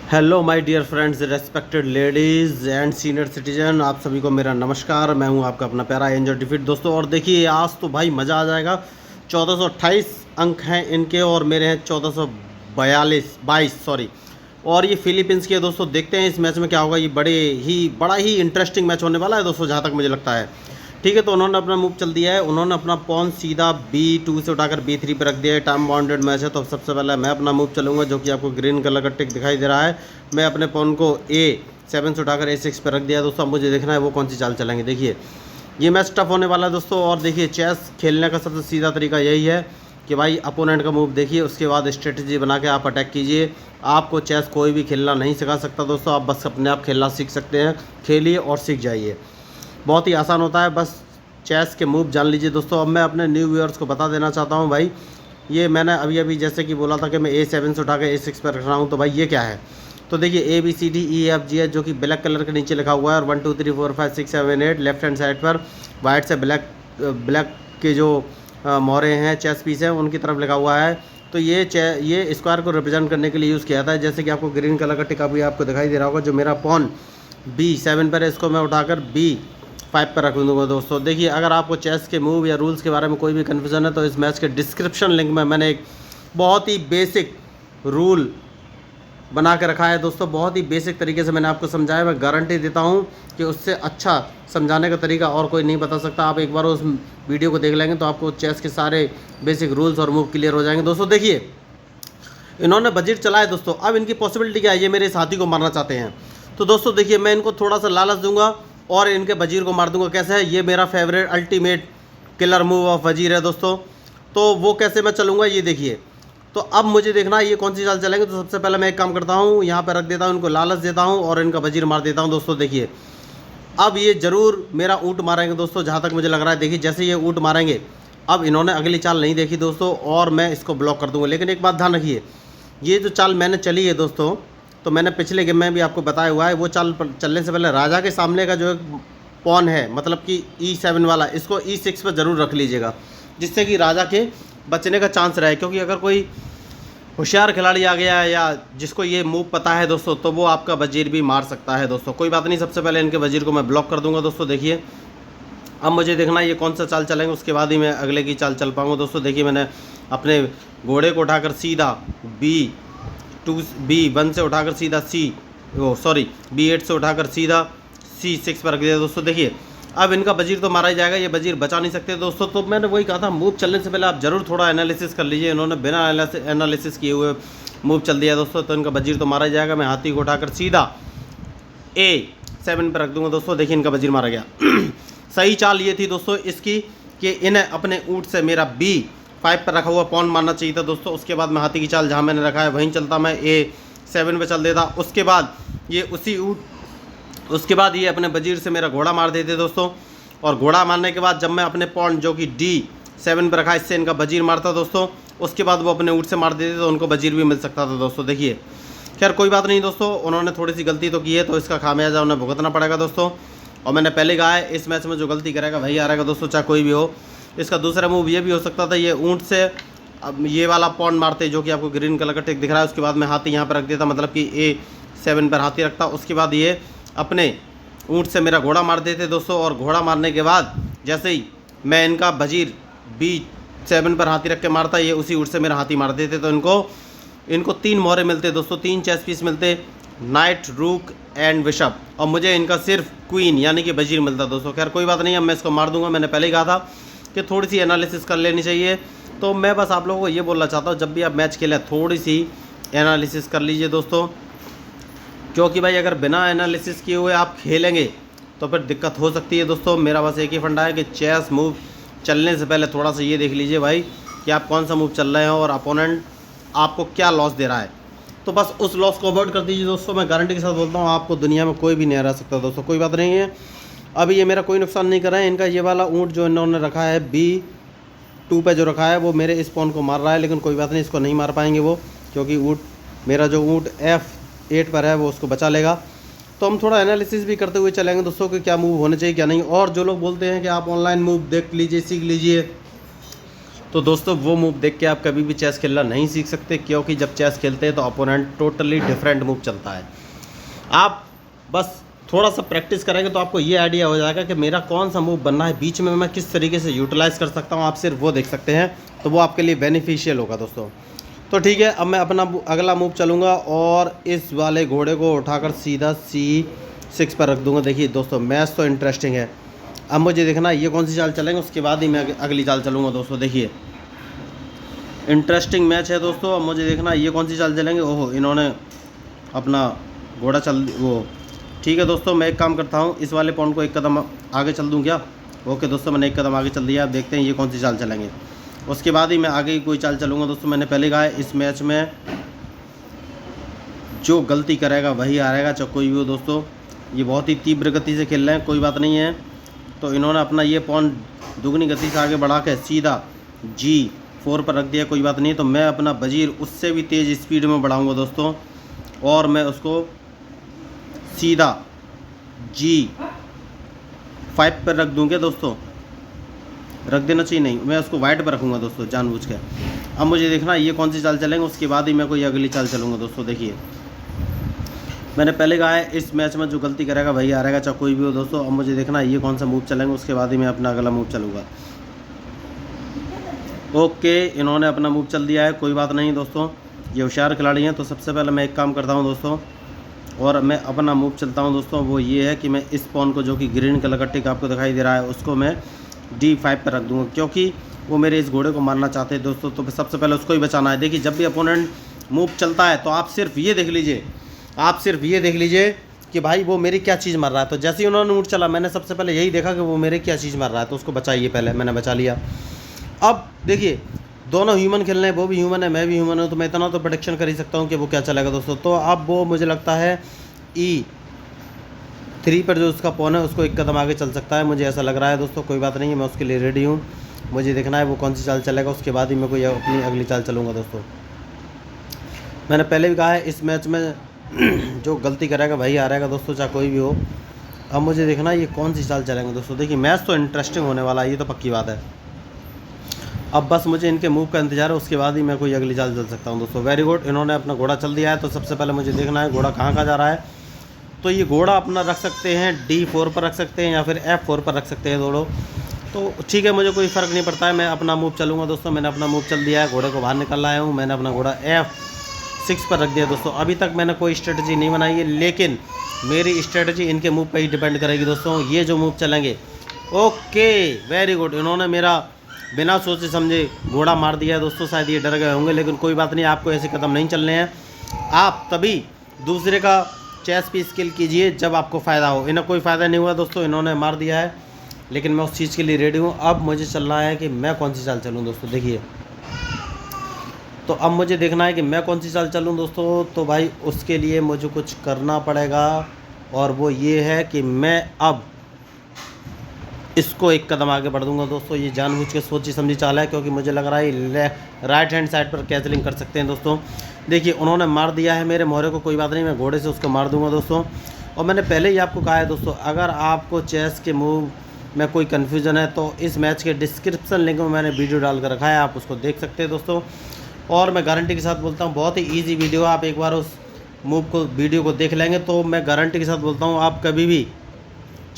Hello my dear friends, respected ladies and senior citizen, आप सभी को मेरा नमस्कार। मैं हूं आपका अपना प्यारा एंजल डिफिट दोस्तों। और देखिए आज तो भाई मज़ा आ जाएगा। 1428 अंक हैं इनके और मेरे हैं 1422 सॉरी। और ये फिलीपींस के दोस्तों, देखते हैं इस मैच में क्या होगा। ये बड़ा ही इंटरेस्टिंग मैच होने वाला है दोस्तों, जहाँ तक मुझे लगता है। ठीक है, तो उन्होंने अपना मूव चल दिया है। उन्होंने अपना पॉन सीधा B2 से उठाकर B3 पर रख दिया है। टाइम बाउंडेड मैच है, तो सबसे पहले मैं अपना मूव चलूँगा, जो कि आपको ग्रीन कलर का टिक दिखाई दे रहा है। मैं अपने पॉन को A7 से उठाकर A6 पर रख दिया दोस्तों। अब मुझे देखना है वो कौन सी चाल चलेंगे। देखिए ये मैच टफ होने वाला है दोस्तों। और देखिए चेस खेलने का सबसे सीधा तरीका यही है कि भाई अपोनेंट का मूव देखिए, उसके बाद स्ट्रेटजी बना के आप अटैक कीजिए। आपको चेस कोई भी खेलना नहीं सिखा सकता दोस्तों, आप बस अपने आप खेलना सीख सकते हैं। खेलिए और सीख जाइए, बहुत ही आसान होता है, बस चेस के मूव जान लीजिए दोस्तों। अब मैं अपने न्यू व्यूअर्स को बता देना चाहता हूँ भाई, ये मैंने अभी जैसे कि बोला था कि मैं A7 से उठा के A6 पर रख रहा हूँ, तो भाई ये क्या है। तो देखिए ABCDEFG है, जो कि ब्लैक कलर के नीचे लिखा हुआ है। और 1 2 3 4 5 6 7 8 लेफ्ट हैंड साइड पर वाइट से ब्लैक के जो मोहरे हैं, चेस पीस हैं, उनकी तरफ लिखा हुआ है। तो ये स्क्वायर को रिप्रेजेंट करने के लिए यूज़ किया था। जैसे कि आपको ग्रीन कलर का टिका भी आपको दिखाई दे रहा होगा। जो मेरा पॉन B7 पर है, इसको मैं उठाकर B5 पर रख दूँगा दोस्तों। देखिए अगर आपको चेस के मूव या रूल्स के बारे में कोई भी कन्फ्यूज़न है, तो इस मैच के डिस्क्रिप्शन लिंक में मैंने एक बहुत ही बेसिक रूल बना के रखा है दोस्तों। बहुत ही बेसिक तरीके से मैंने आपको समझाया। मैं गारंटी देता हूँ कि उससे अच्छा समझाने का तरीका और कोई नहीं बता सकता। आप एक बार उस वीडियो को देख लेंगे तो आपको चेस के सारे बेसिक रूल्स और मूव क्लियर हो जाएंगे दोस्तों। देखिए इन्होंने बजट चलाया दोस्तों। अब इनकी पॉसिबिलिटी क्या है, ये मेरे साथी को मारना चाहते हैं। तो दोस्तों देखिए, मैं इनको थोड़ा सा लालच दूंगा और इनके वजीर को मार दूंगा। कैसे है, ये मेरा favourite ultimate killer move of वजीर है दोस्तों। तो वो कैसे मैं चलूँगा ये देखिए। तो अब मुझे देखना है ये कौन सी चाल चलेंगे। तो सबसे पहले मैं एक काम करता हूँ, यहाँ पर रख देता हूँ, इनको लालच देता हूँ और इनका वजीर मार देता हूँ दोस्तों। देखिए अब ये ज़रूर मेरा ऊँट मारेंगे दोस्तों, जहाँ तक मुझे लग रहा है। देखिए जैसे ये ऊँट मारेंगे, अब इन्होंने अगली चाल नहीं देखी दोस्तों और मैं इसको ब्लॉक कर दूँगा। लेकिन एक बात ध्यान रखिए, ये जो चाल मैंने चली है दोस्तों, तो मैंने पिछले गेम में भी आपको बताया हुआ है। वो चाल चलने से पहले राजा के सामने का जो एक पॉन है, मतलब कि E7 वाला, इसको E6 पर ज़रूर रख लीजिएगा, जिससे कि राजा के बचने का चांस रहे। क्योंकि अगर कोई होशियार खिलाड़ी आ गया है या जिसको ये मूव पता है दोस्तों, तो वो आपका वजीर भी मार सकता है दोस्तों। कोई बात नहीं, सबसे पहले इनके वजीर को मैं ब्लॉक कर दूंगा दोस्तों। देखिए अब मुझे देखना है ये कौन सा चाल चलेंगे, उसके बाद ही मैं अगले की चाल चल पाऊँगा दोस्तों। देखिए मैंने अपने घोड़े को उठाकर सीधा B1 से उठाकर सीधा B8 से उठाकर सीधा C6 पर रख दिया दोस्तों। देखिए अब इनका वजीर तो मारा ही जाएगा, ये वजीर बचा नहीं सकते दोस्तों। तो मैंने वही कहा था, मूव चलने से पहले आप ज़रूर थोड़ा एनालिसिस कर लीजिए। इन्होंने बिना एनालिसिस किए हुए मूव चल दिया दोस्तों, तो इनका वजीर तो मारा ही जाएगा। मैं हाथी को उठाकर सीधा A7 पर रख दूंगा दोस्तों। देखिए इनका वजीर मारा गया। सही चाल ये थी दोस्तों इसकी कि इन्हें अपने ऊँट से मेरा B5 पर रखा हुआ पॉन मारना चाहिए था दोस्तों। उसके बाद मैं हाथी की चाल जहाँ मैंने रखा है वहीं चलता, मैं A7 पे चल देता। उसके बाद ये अपने वजीर से मेरा घोड़ा मार देते दोस्तों। और घोड़ा मारने के बाद जब मैं अपने पॉन जो कि D7 पर रखा, इससे इनका वजीर मारता दोस्तों, उसके बाद वो अपने ऊँट से मार देते, तो उनको वजीर भी मिल सकता था दोस्तों। देखिए खैर कोई बात नहीं दोस्तों, उन्होंने थोड़ी सी गलती तो की है, तो इसका खामियाजा उन्हें भुगतना पड़ेगा दोस्तों। और मैंने पहले कहा है, इस मैच में जो गलती करेगा वही हारेगा दोस्तों, चाहे कोई भी हो। इसका दूसरा मूव ये भी हो सकता था, ये ऊँट से अब ये वाला पॉन मारते, जो कि आपको ग्रीन कलर का टिक दिख रहा है। उसके बाद मैं हाथी यहाँ पर रख देता, मतलब कि A7 पर हाथी रखता। उसके बाद ये अपने ऊँट से मेरा घोड़ा मार देते दोस्तों। और घोड़ा मारने के बाद जैसे ही मैं इनका वजीर B7 पर हाथी रख के मारता, ये उसी ऊँट से मेरा हाथी मार देते। तो इनको 3 मोहरे मिलते दोस्तों, 3 चेस पीस मिलते, नाइट, रूक एंड बिशप। और मुझे इनका सिर्फ क्वीन यानी कि वजीर मिलता दोस्तों। खैर कोई बात नहीं, अब मैं इसको मार दूंगा। मैंने पहले ही कहा था कि थोड़ी सी एनालिसिस कर लेनी चाहिए। तो मैं बस आप लोगों को ये बोलना चाहता हूँ, जब भी आप मैच खेलें थोड़ी सी एनालिसिस कर लीजिए दोस्तों। क्योंकि भाई अगर बिना एनालिसिस किए हुए आप खेलेंगे तो फिर दिक्कत हो सकती है दोस्तों। मेरा बस एक ही फंडा है कि चेस मूव चलने से पहले थोड़ा सा ये देख लीजिए भाई कि आप कौन सा मूव चल रहे हैं और अपोनेंट आपको क्या लॉस दे रहा है। तो बस उस लॉस को अवॉइड कर दीजिए दोस्तों। मैं गारंटी के साथ बोलता हूँ, आपको दुनिया में कोई भी नहीं हरा सकता दोस्तों। कोई बात नहीं है, अभी ये मेरा कोई नुकसान नहीं कर रहा है। इनका ये वाला ऊँट जो इन्होंने रखा है B2 पे जो रखा है, वो मेरे इस पॉन को मार रहा है। लेकिन कोई बात नहीं, इसको नहीं मार पाएंगे वो, क्योंकि मेरा जो ऊँट F8 पर है वो उसको बचा लेगा। तो हम थोड़ा एनालिसिस भी करते हुए चलेंगे दोस्तों कि क्या मूव होने चाहिए क्या नहीं। और जो लोग बोलते हैं कि आप ऑनलाइन मूव देख लीजिए, सीख लीजिए, तो दोस्तों वो मूव देख के आप कभी भी चेस खेलना नहीं सीख सकते, क्योंकि जब चेस खेलते हैं तो अपोनेंट टोटली डिफरेंट मूव चलता है। आप बस थोड़ा सा प्रैक्टिस करेंगे तो आपको ये आइडिया हो जाएगा कि मेरा कौन सा मूव बनना है, बीच में मैं किस तरीके से यूटिलाइज़ कर सकता हूँ। आप सिर्फ वो देख सकते हैं, तो वो आपके लिए बेनिफिशियल होगा दोस्तों। तो ठीक है, अब मैं अपना अगला मूव चलूँगा और इस वाले घोड़े को उठाकर सीधा C6 पर रख दूँगा। देखिए दोस्तों, मैच तो इंटरेस्टिंग है। अब मुझे देखना ये कौन सी चाल चलेंगे, उसके बाद ही मैं अगली चाल चलूँगा दोस्तों। देखिए इंटरेस्टिंग मैच है दोस्तों। अब मुझे देखना ये कौन सी चाल चलेंगे। ओहो, इन्होंने अपना घोड़ा चल वो ठीक है दोस्तों, मैं एक काम करता हूँ, इस वाले पॉइंट को एक कदम आगे चल दूँ क्या। ओके दोस्तों, मैंने एक कदम आगे चल दिया। आप देखते हैं ये कौन सी चाल चलेंगे, उसके बाद ही मैं आगे की कोई चाल चलूँगा दोस्तों। मैंने पहले कहा है इस मैच में जो गलती करेगा वही हारेगा, चाहे कोई भी हो दोस्तों। ये बहुत ही तीव्र गति से खेल रहे हैं, कोई बात नहीं है। तो इन्होंने अपना ये पॉइंट दुगनी गति से आगे बढ़ा के सीधा G4 पर रख दिया, कोई बात नहीं। तो मैं अपना वजीर उससे भी तेज़ स्पीड में बढ़ाऊँगा दोस्तों, और मैं उसको सीधा G5 पर रख दूँगे दोस्तों। रख देना चाहिए, नहीं, मैं उसको वाइट पर रखूँगा दोस्तों जानबूझ के। अब मुझे देखना ये कौन सी चाल चलेंगे, उसके बाद ही मैं कोई अगली चाल चलूँगा दोस्तों। देखिए मैंने पहले कहा है इस मैच में जो गलती करेगा वही हारेगा, चाहे कोई भी हो दोस्तों। अब मुझे देखना ये कौन सा मूव चलेंगे, उसके बाद ही मैं अपना अगला मूव चलूँगा। ओके, इन्होंने अपना मूव चल दिया है, कोई बात नहीं दोस्तों, ये होशियार खिलाड़ी हैं। तो सबसे पहले मैं एक काम करता हूँ दोस्तों, और मैं अपना मूव चलता हूँ दोस्तों। वो ये है कि मैं इस पॉन को, जो कि ग्रीन कलर का टिक आपको दिखाई दे रहा है, उसको मैं D5 पर रख दूँगा, क्योंकि वो मेरे इस घोड़े को मारना चाहते हैं दोस्तों। तो सबसे पहले उसको ही बचाना है। देखिए जब भी अपोनेंट मूव चलता है तो आप सिर्फ ये देख लीजिए, कि भाई वो मेरी क्या चीज़ मार रहा है। तो जैसे ही उन्होंने मूव चला, मैंने सबसे पहले यही देखा कि वो मेरे क्या चीज़ मार रहा है, तो उसको बचाइए। पहले मैंने बचा लिया। अब देखिए दोनों ह्यूमन खेल रहे हैं, वो भी ह्यूमन है, मैं भी ह्यूमन हूँ, तो मैं इतना तो प्रेडिक्शन कर ही सकता हूँ कि वो क्या चलेगा दोस्तों। तो अब वो मुझे लगता है E3 पर जो उसका पॉन है उसको एक कदम आगे चल सकता है, मुझे ऐसा लग रहा है दोस्तों। कोई बात नहीं है, मैं उसके लिए रेडी हूँ। मुझे देखना है वो कौन सी चाल चलेगा, उसके बाद ही मैं कोई अपनी अगली चाल चलूँगा दोस्तों। मैंने पहले भी कहा है इस मैच में जो गलती करेगा वही हारेगा दोस्तों, चाहे कोई भी हो। अब मुझे देखना है ये कौन सी चाल चलेंगे दोस्तों। देखिए मैच तो इंटरेस्टिंग होने वाला है, ये तो पक्की बात है। अब बस मुझे इनके मूव का इंतजार है, उसके बाद ही मैं कोई अगली चाल चल सकता हूँ दोस्तों। वेरी गुड, इन्होंने अपना घोड़ा चल दिया है। तो सबसे पहले मुझे देखना है घोड़ा कहाँ जा रहा है। तो ये घोड़ा अपना रख सकते हैं D4 पर रख सकते हैं, या फिर F4 पर रख सकते हैं दोनों। तो ठीक है, मुझे कोई फ़र्क नहीं पड़ता है, मैं अपना मूव चलूँगा दोस्तों। मैंने अपना मूव चल दिया है, घोड़े को बाहर निकल लाया हूँ। मैंने अपना घोड़ा F6 पर रख दिया दोस्तों। अभी तक मैंने कोई स्ट्रेटजी नहीं बनाई है, लेकिन मेरी स्ट्रेटजी इनके मूव पर ही डिपेंड करेगी दोस्तों। ये जो मूव चलेंगे, ओके वेरी गुड, इन्होंने मेरा बिना सोचे समझे घोड़ा मार दिया है दोस्तों। शायद ये डर गए होंगे, लेकिन कोई बात नहीं, आपको ऐसे कदम नहीं चलने हैं। आप तभी दूसरे का चेस पीस किल कीजिए जब आपको फ़ायदा हो। इन्हें कोई फ़ायदा नहीं हुआ दोस्तों, इन्होंने मार दिया है, लेकिन मैं उस चीज़ के लिए रेडी हूँ। अब मुझे चलना है कि मैं कौन सी चाल चलूँ दोस्तों। देखिए तो अब मुझे देखना है कि मैं कौन सी चाल चलूँ दोस्तों। तो भाई उसके लिए मुझे कुछ करना पड़ेगा, और वो ये है कि मैं अब इसको एक कदम आगे बढ़ दूंगा दोस्तों। ये जानबूझ के सोची समझी चाल है, क्योंकि मुझे लग रहा है राइट हैंड साइड पर कैचलिंग कर सकते हैं दोस्तों। देखिए उन्होंने मार दिया है मेरे मोहरे को, कोई बात नहीं, मैं घोड़े से उसको मार दूंगा दोस्तों। और मैंने पहले ही आपको कहा है दोस्तों, अगर आपको चेस के मूव में कोई कन्फ्यूज़न है तो इस मैच के डिस्क्रिप्शन लिंक में मैंने वीडियो डाल कर रखा है, आप उसको देख सकते हैं दोस्तों। और मैं गारंटी के साथ बोलता हूँ, बहुत ही ईजी वीडियो, आप एक बार उस वीडियो को देख लेंगे तो मैं गारंटी के साथ बोलता हूँ आप कभी भी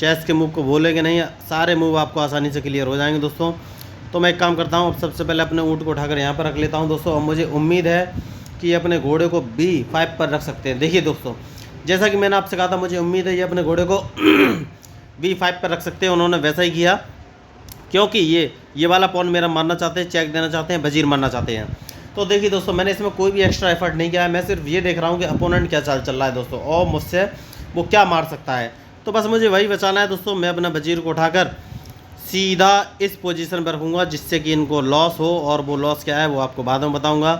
चेस के मूव को भूलेंगे नहीं, सारे मूव आपको आसानी से क्लियर हो जाएंगे दोस्तों। तो मैं एक काम करता हूँ, अब सबसे पहले अपने ऊँट को उठाकर यहाँ पर रख लेता हूँ दोस्तों। और मुझे उम्मीद है कि ये अपने घोड़े को B5 पर रख सकते हैं। देखिए दोस्तों, जैसा कि मैंने आपसे कहा था, मुझे उम्मीद है ये अपने घोड़े को B5 पर रख सकते हैं। उन्होंने वैसा ही किया, क्योंकि ये वाला पॉन मेरा मारना चाहते हैं, चेक देना चाहते हैं, वजीर मारना चाहते हैं। तो देखिए दोस्तों, मैंने इसमें कोई भी एक्स्ट्रा एफर्ट नहीं किया है, मैं सिर्फ ये देख रहा हूँ कि अपोनेंट क्या चाल चल रहा है दोस्तों, और मुझसे वो क्या मार सकता है। तो बस मुझे वही बचाना है दोस्तों। मैं अपना वजीर को उठाकर सीधा इस पोजीशन पर रखूँगा, जिससे कि इनको लॉस हो, और वो लॉस क्या है वो आपको बाद में बताऊँगा।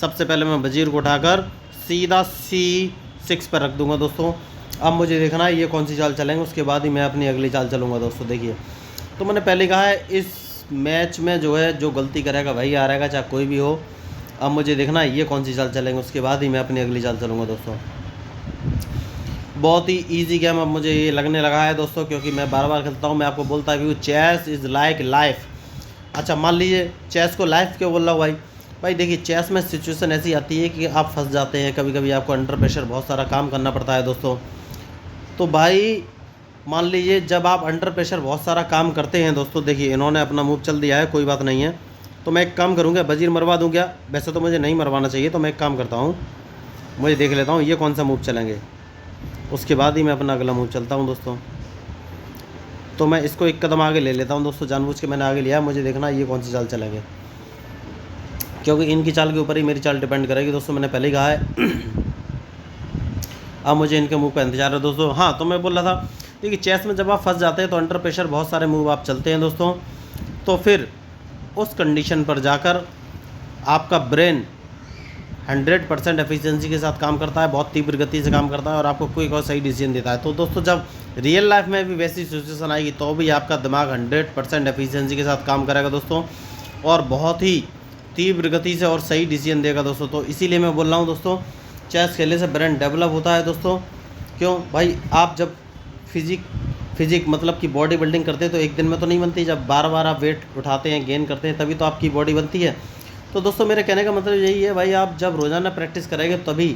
सबसे पहले मैं वजीर को उठाकर सीधा C6 पर रख दूँगा दोस्तों। अब मुझे देखना है ये कौन सी चाल चलेंगे, उसके बाद ही मैं अपनी अगली चाल चलूँगा दोस्तों। देखिए तो मैंने पहले कहा है इस मैच में जो है जो गलती करेगा वही हारेगा, चाहे कोई भी हो। अब मुझे देखना है ये कौन सी चाल चलेंगे, उसके बाद ही मैं अपनी अगली चाल चलूँगा दोस्तों। बहुत ही इजी गेम अब मुझे ये लगने लगा है दोस्तों, क्योंकि मैं बार बार खेलता हूँ। मैं आपको बोलता भी हूँ, चेस इज़ लाइक लाइफ। अच्छा मान लीजिए चेस को लाइफ क्यों बोल रहा हूँ भाई? भाई देखिए चेस में सिचुएशन ऐसी आती है कि आप फंस जाते हैं, कभी कभी आपको अंडर प्रेशर बहुत सारा काम करना पड़ता है दोस्तों। तो भाई मान लीजिए जब आप अंडर प्रेशर बहुत सारा काम करते हैं दोस्तों, देखिए इन्होंने अपना मूव चल दिया है, कोई बात नहीं है। तो मैं एक काम करूँगा, वजीर मरवा दूँ क्या? वैसे तो मुझे नहीं मरवाना चाहिए, तो मैं एक काम करता हूँ, मुझे देख लेता हूँ ये कौन सा मूव चलेंगे, उसके बाद ही मैं अपना अगला मूव चलता हूँ दोस्तों। तो मैं इसको एक कदम आगे ले लेता हूँ दोस्तों, जानबूझ के मैंने आगे लिया, मुझे देखना ये कौन सी चाल चलेंगे, क्योंकि इनकी चाल के ऊपर ही मेरी चाल डिपेंड करेगी दोस्तों, मैंने पहले ही कहा है। अब मुझे इनके मूव का इंतजार है दोस्तों। हाँ तो मैं बोल रहा था, देखिए चेस में जब आप फंस जाते हैं तो अंडर प्रेशर बहुत सारे मूव आप चलते हैं दोस्तों, तो फिर उस कंडीशन पर जाकर आपका ब्रेन 100% एफिशिएंसी के साथ काम करता है, बहुत तीव्र गति से काम करता है और आपको कोई और सही डिसीजन देता है। तो दोस्तों जब रियल लाइफ में भी वैसी सिचुएशन आएगी तो भी आपका दिमाग 100% एफिशिएंसी के साथ काम करेगा दोस्तों, और बहुत ही तीव्र गति से और सही डिसीजन देगा दोस्तों। तो इसीलिए मैं बोल रहा हूँ दोस्तों, चेस खेलने से ब्रेन डेवलप होता है दोस्तों। क्यों भाई? आप जब फिजिक मतलब कि बॉडी बिल्डिंग करते हैं तो एक दिन में तो नहीं बनती, जब बार बार आप वेट उठाते हैं, गेन करते हैं, तभी तो आपकी बॉडी बनती है। तो दोस्तों मेरे कहने का मतलब यही है भाई, आप जब रोज़ाना प्रैक्टिस करेंगे तभी।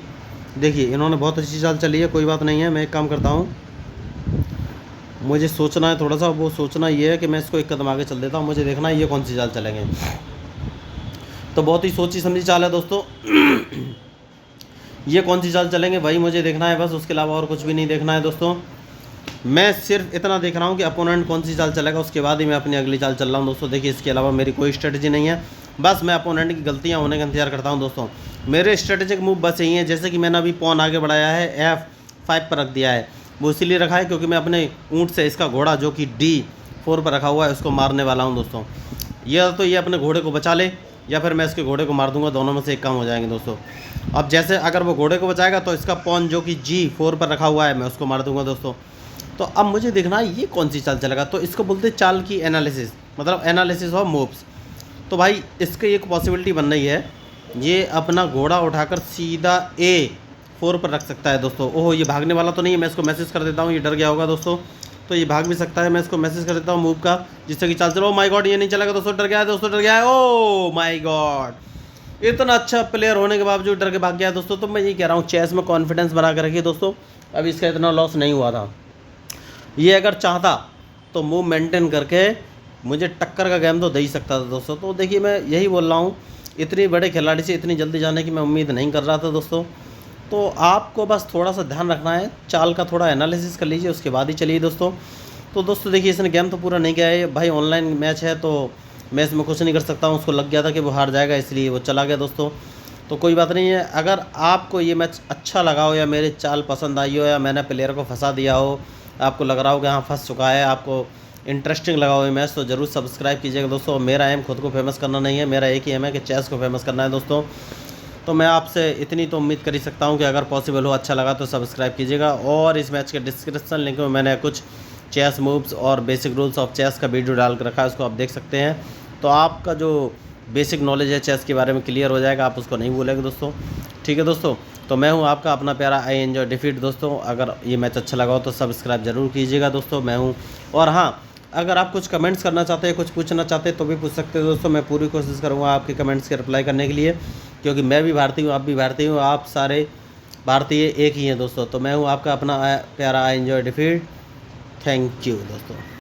देखिए इन्होंने बहुत अच्छी चाल चली है, कोई बात नहीं है, मैं एक काम करता हूँ, मुझे सोचना है थोड़ा सा, वो सोचना ये है कि मैं इसको एक कदम आगे चल देता हूँ, मुझे देखना है ये कौन सी चाल चलेंगे। तो बहुत ही सोची समझी चाल है दोस्तों। ये कौन सी चाल चलेंगे वही मुझे देखना है बस, उसके अलावा और कुछ भी नहीं देखना है दोस्तों। मैं सिर्फ इतना देख रहा हूँ कि अपोनेंट कौन सी चाल चलेगा, उसके बाद ही मैं अपनी अगली चाल चल रहा हूँ दोस्तों। देखिए इसके अलावा मेरी कोई स्ट्रेटजी नहीं है, बस मैं अपोनेंट की गलतियाँ होने का इंतजार करता हूँ दोस्तों। मेरे स्ट्रेटेजिक मूव बस यही है, जैसे कि मैंने अभी पॉन आगे बढ़ाया है, F5 पर रख दिया है, वो इसीलिए रखा है क्योंकि मैं अपने ऊँट से इसका घोड़ा जो कि D4 पर रखा हुआ है उसको मारने वाला हूँ दोस्तों। यह तो ये अपने घोड़े को बचा ले या फिर मैं इसके घोड़े को मार दूंगा, दोनों में से एक काम हो जाएंगे दोस्तों। अब जैसे अगर वो घोड़े को बचाएगा तो इसका पॉन जो कि G4 पर रखा हुआ है मैं उसको मार दूंगा दोस्तों। तो अब मुझे देखना है ये कौन सी चाल चलेगा, तो इसको बोलते हैं चाल की एनालिसिस, मतलब एनालिसिस ऑफ मूव्स। तो भाई इसकी एक पॉसिबिलिटी बन रही है, ये अपना घोड़ा उठाकर सीधा A4 पर रख सकता है दोस्तों। ओहो ये भागने वाला तो नहीं है, मैं इसको मैसेज कर देता हूँ, ये डर गया होगा दोस्तों, तो ये भाग भी सकता है, मैं इसको मैसेज कर देता हूँ मूव का, जिससे कि चाल चलो। ओ माय गॉड ये नहीं चलेगा दोस्तों, डर गया है दोस्तों, डर गया है। ओ माय गॉड, इतना अच्छा प्लेयर होने के बावजूद डर के भाग गया दोस्तों। तो मैं ये कह रहा हूँ चेस में कॉन्फिडेंस बना कर रखिए दोस्तों, अभी इसका इतना लॉस नहीं हुआ था। ये अगर चाहता तो मूव मेंटेन करके मुझे टक्कर का गेम तो दे ही सकता था दोस्तों। तो देखिए मैं यही बोल रहा हूँ, इतनी बड़े खिलाड़ी से इतनी जल्दी जाने की मैं उम्मीद नहीं कर रहा था दोस्तों। तो आपको बस थोड़ा सा ध्यान रखना है, चाल का थोड़ा एनालिसिस कर लीजिए, उसके बाद ही चलिए दोस्तों। तो दोस्तों देखिए इसने गेम तो पूरा नहीं किया है भाई, ऑनलाइन मैच है तो मैं इसमें कुछ नहीं कर सकता हूँ। उसको लग गया था कि वो हार जाएगा इसलिए वो चला गया दोस्तों। तो कोई बात नहीं है, अगर आपको ये मैच अच्छा लगा हो या मेरी चाल पसंद आई हो या मैंने प्लेयर को फंसा दिया हो, आपको लग रहा हो कि हाँ फंस चुका है, आपको इंटरेस्टिंग लगा हो ये मैच, तो ज़रूर सब्सक्राइब कीजिएगा दोस्तों। मेरा एम खुद को फेमस करना नहीं है, मेरा एक ही एम है कि चेस को फेमस करना है दोस्तों। तो मैं आपसे इतनी तो उम्मीद कर ही सकता हूँ कि अगर पॉसिबल हो, अच्छा लगा तो सब्सक्राइब कीजिएगा। और इस मैच के डिस्क्रिप्शन लिंक में मैंने कुछ चेस मूव्स और बेसिक रूल्स ऑफ चेस का वीडियो डाल कर रखा है, उसको आप देख सकते हैं। तो आपका जो बेसिक नॉलेज है चेस के बारे में क्लियर हो जाएगा, आप उसको नहीं भूलेंगे दोस्तों। ठीक है दोस्तों, तो मैं हूं आपका अपना प्यारा आई एंजॉय डिफीट दोस्तों। अगर ये मैच अच्छा लगा हो तो सब्सक्राइब जरूर कीजिएगा दोस्तों, मैं हूं। और हाँ, अगर आप कुछ कमेंट्स करना चाहते हैं, कुछ पूछना चाहते हैं तो भी पूछ सकते हैं दोस्तों। मैं पूरी कोशिश करूँगा आपके कमेंट्स के रिप्लाई करने के लिए, क्योंकि मैं भी भारतीय हूँ, आप भी भारतीय हूँ, आप सारे भारतीय एक ही हैं दोस्तों। तो मैं हूँ आपका अपना प्यारा I enjoy defeat. Thank you दोस्तों।